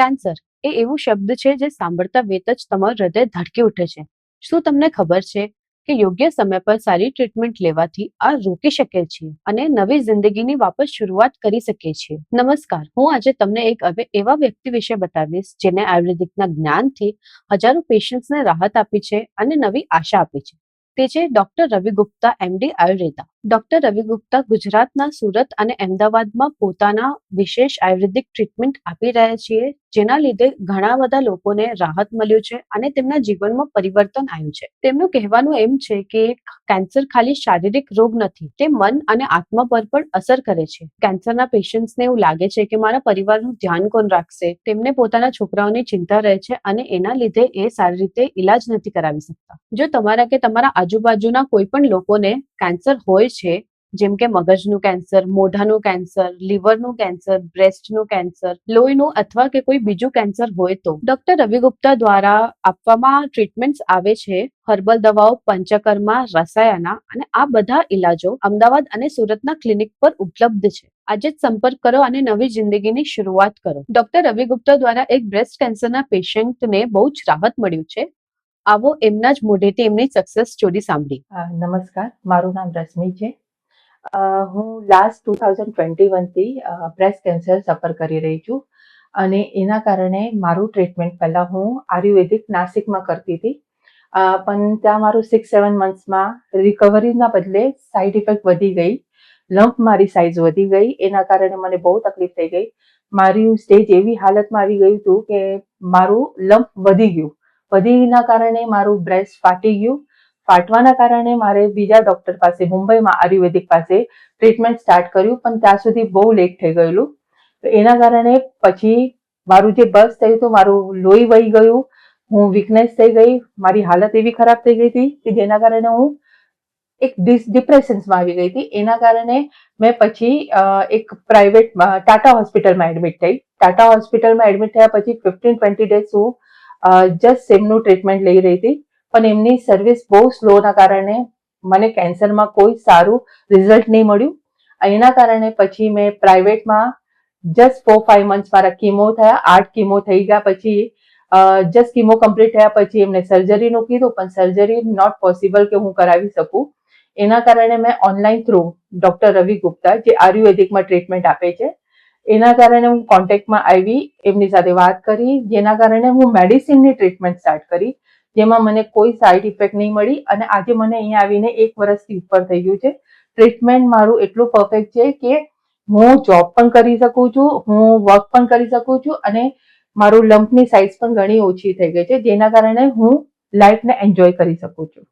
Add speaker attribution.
Speaker 1: Cancer એ એવું શબ્દ છે જે સાંભળતા વેત જ તમારું હૃદય ધડકી ઉઠે છે. શું તમને ખબર છે કે યોગ્ય સમય પર સારી ટ્રીટમેન્ટ લેવાથી આ રોકી શકીએ છીએ અને નવી જિંદગીની વાપસ શરૂઆત કરી શકીએ છીએ? નમસ્કાર, હું આજે તમને એક એવા વ્યક્તિ વિશે બતાવીશ જેને આયુર્વેદિકના જ્ઞાનથી હજારો પેશન્ટ્સને રાહત આપી છે અને નવી આશા આપી છે. તે છે ડોક્ટર રવિ ગુપ્તા, એમડી આયુર્વેદા. ડોક્ટર રવિ ગુપ્તા ગુજરાતના સુરત અને અમદાવાદમાં પોતાના વિશેષ આયુર્વેદિક ટ્રીટમેન્ટ આપી રહ્યા છીએ, જેના લીધે ઘણા બધા લોકોને રાહત મળ્યું છે અને તેમના જીવનમાં પરિવર્તન આવ્યું છે. તેમનું કહેવાનું એમ છે કે કેન્સર ખાલી શારીરિક રોગ નથી, તે મન અને આત્મા પર પણ અસર કરે છે. કેન્સરના પેશન્ટ્સને એવું લાગે છે કે મારા પરિવારનું ધ્યાન કોણ રાખશે, તેમને પોતાના છોકરાઓની ચિંતા રહે છે અને એના લીધે એ સારી રીતે ઈલાજ નથી કરાવી શકતા. જો તમારા કે તમારા આજુબાજુના કોઈ પણ લોકોને કેન્સર હોય છે, જેમ કે મગજનું કેન્સર, મોઢાનું કેન્સર, લીવરનું કેન્સર, બ્રેસ્ટનું કેન્સર, લોહીનું અથવા કે કોઈ બીજું કેન્સર હોય તો ડોક્ટર રવિ ગુપ્તા દ્વારા આપવામાં ટ્રીટમેન્ટ્સ આવે છે. હર્બલ દવાઓ, પંચકર્મા, રસાયણા અને આ બધા ઇલાજો અમદાવાદ અને સુરતના ક્લિનિક પર ઉપલબ્ધ છે. આજે જ સંપર્ક કરો અને નવી જિંદગીની શરૂઆત કરો. ડોક્ટર રવિ ગુપ્તા દ્વારા એક બ્રેસ્ટ કેન્સરના પેશન્ટને બહુ જ રાહત મળ્યું છે. આવો એમના જ મોઢેથી એમની સક્સેસ સ્ટોરી સાંભળી.
Speaker 2: નમસ્કાર, મારું નામ રશ્મિ છે. હું લાસ્ટ 2021 થી બ્રેસ્ટ કેન્સર સફર કરી રહી છું અને એના કારણે મારું ટ્રીટમેન્ટ પહેલાં હું આયુર્વેદિક નાસિકમાં કરતી હતી, પણ ત્યાં મારું 6-7 મંથ્સમાં રિકવરીના બદલે સાઈડ ઇફેક્ટ વધી ગઈ. લંપ મારી સાઇઝ વધી ગઈ, એના કારણે મને બહુ તકલીફ થઈ ગઈ. મારી સ્ટેજ એવી હાલતમાં આવી ગયું હતું કે મારું લંપ વધી ગયું. વધીના કારણે મારું બ્રેસ્ટ ફાટી ગયું. ફાટવાના કારણે મારે બીજા ડોક્ટર પાસે મુંબઈમાં આયુર્વેદિક પાસે ટ્રીટમેન્ટ સ્ટાર્ટ કર્યું, પણ ત્યાં સુધી બહુ લેટ થઈ ગયેલું. તો એના કારણે પછી મારું જે બસ થયું હતું, મારું લોહી વહી ગયું, હું વીકનેસ થઈ ગઈ, મારી હાલત એવી ખરાબ થઈ ગઈ હતી કે જેના કારણે હું એક ડિપ્રેશન્સમાં આવી ગઈ હતી. એના કારણે મેં પછી એક પ્રાઇવેટ ટાટા હોસ્પિટલમાં એડમિટ થઈ. ટાટા હોસ્પિટલમાં એડમિટ થયા પછી 15-20 ડેઝ હું જસ્ટ એમનું ટ્રીટમેન્ટ લઈ રહી હતી, પણ એમની સર્વિસ બહુ સ્લોના કારણે મને કેન્સરમાં કોઈ સારું રિઝલ્ટ નહીં મળ્યું. એના કારણે પછી મેં પ્રાઇવેટમાં જસ્ટ 4-5 મંથ્સ મારા કીમો થયા. 8 કીમો થઈ ગયા પછી જસ્ટ કીમો કમ્પ્લીટ થયા પછી એમને સર્જરીનું કીધું, પણ સર્જરી નોટ પોસિબલ કે હું કરાવી શકું. એના કારણે મેં ઓનલાઈન થ્રુ ડોક્ટર રવિ ગુપ્તા, જે આયુર્વેદિકમાં ટ્રીટમેન્ટ આપે છે, એના કારણે હું કોન્ટેક્ટમાં આવી, એમની સાથે વાત કરી, જેના કારણે હું મેડિસિનની ટ્રીટમેન્ટ સ્ટાર્ટ કરી, જેમાં મને કોઈ સાઈડ ઇફેક્ટ નહીં મળી અને આજે મને અહીંયા આવીને 1 વર્ષથી ઉપર થઈ ગયું છે. ટ્રીટમેન્ટ મારું એટલું પરફેક્ટ છે કે હું જોબ પણ કરી શકું છું, હું વર્ક પણ કરી શકું છું અને મારું લંપની સાઇઝ પણ ઘણી ઓછી થઈ ગઈ છે, જેના કારણે હું લાઈફને એન્જોય કરી શકું છું.